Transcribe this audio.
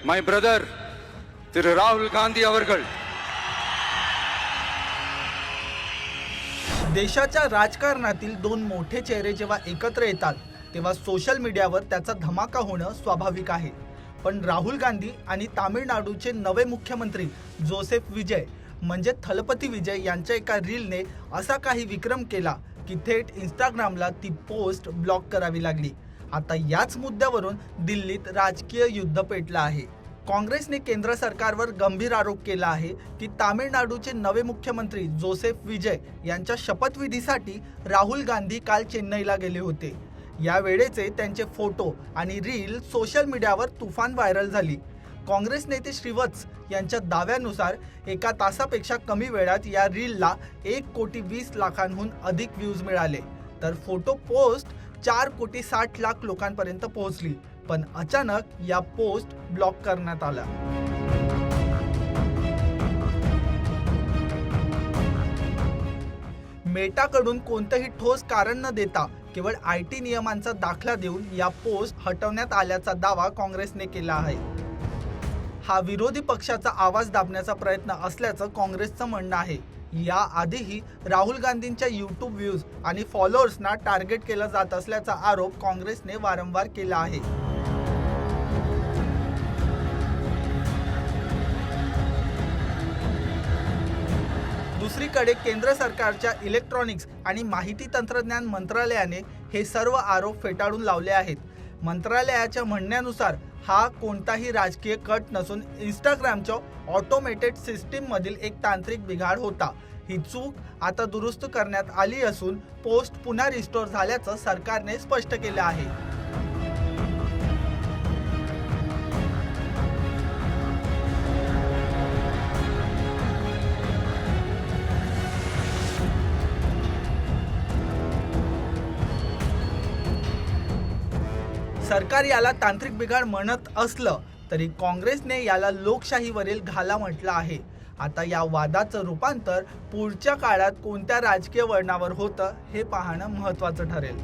my brother திரு ராகுல் காந்தி அவர்கள். देशाच्या राजकारणातील दोन मोठे चेहरे जेव्हा एकत्र येतात तेव्हा सोशल मीडियावर त्याचा धमाका होणं स्वाभाविक आहे. पण राहुल गांधी आणि तामिळनाडूचे नवे मुख्यमंत्री जोसेफ विजय म्हणजे थलपती विजय यांच्या एका रीलने असा काही विक्रम केला की थेट इंस्टाग्रामला ती पोस्ट ब्लॉक करावी लागली. आता याच मुद्द्यावरून दिल्लीत राजकीय युद्ध पेटलं आहे. काँग्रेसने केंद्र सरकारवर गंभीर आरोप केला आहे की तामिळनाडूचे नवे मुख्यमंत्री जोसेफ विजय यांच्या शपथविधीसाठी राहुल गांधी काल चेन्नईला गेले होते. या वेळेचे त्यांचे फोटो आणि रील सोशल मीडियावर तुफान व्हायरल झाली. काँग्रेस नेते श्रीवत्स यांच्या दाव्यानुसार एका तासापेक्षा कमी वेळात या रीलला 1,20,00,000हून अधिक व्ह्यूज मिळाले, तर फोटो पोस्ट 4,60,00,000 लोकांपर्यंत पोहोचली. पण अचानक या पोस्ट ब्लॉक करण्यात आल्या. मेटाकडून कोणतेही ठोस कारण न देता केवळ IT नियमांचा दाखला देऊन या पोस्ट हटवण्यात आल्याचा दावा काँग्रेसने केला आहे. हा विरोधी पक्षाचा आवाज दाबण्याचा प्रयत्न असल्याचं काँग्रेसचं म्हणणं आहे. याआधीही राहुल गांधींच्या YouTube व्ह्यूज आणि फॉलोअर्सना टार्गेट केलं जात असल्याचा आरोप काँग्रेसने वारंवार केला आहे. दुसरीकडे केंद्र सरकारच्या इलेक्ट्रॉनिक्स आणि माहिती तंत्रज्ञान मंत्रालयाने हे सर्व आरोप फेटाळून लावले आहेत. मंत्रालयाच्या म्हणण्यानुसार हा कोणताही राजकीय कट नसून इंस्टाग्रामच्या ऑटोमेटेड सिस्टीममधील एक तांत्रिक बिघाड होता. ही चूक आता दुरुस्त करण्यात आली असून पोस्ट पुन्हा रिस्टोर झाल्याचं सरकारने स्पष्ट केलं आहे. सरकार याला तांत्रिक बिघाड म्हणत असलं तरी काँग्रेसने याला लोकशाहीवरील घाला म्हटलं आहे. आता या वादाचं रूपांतर पुढच्या काळात कोणत्या राजकीय वळणावर होतं हे पाहणं महत्त्वाचं ठरेल.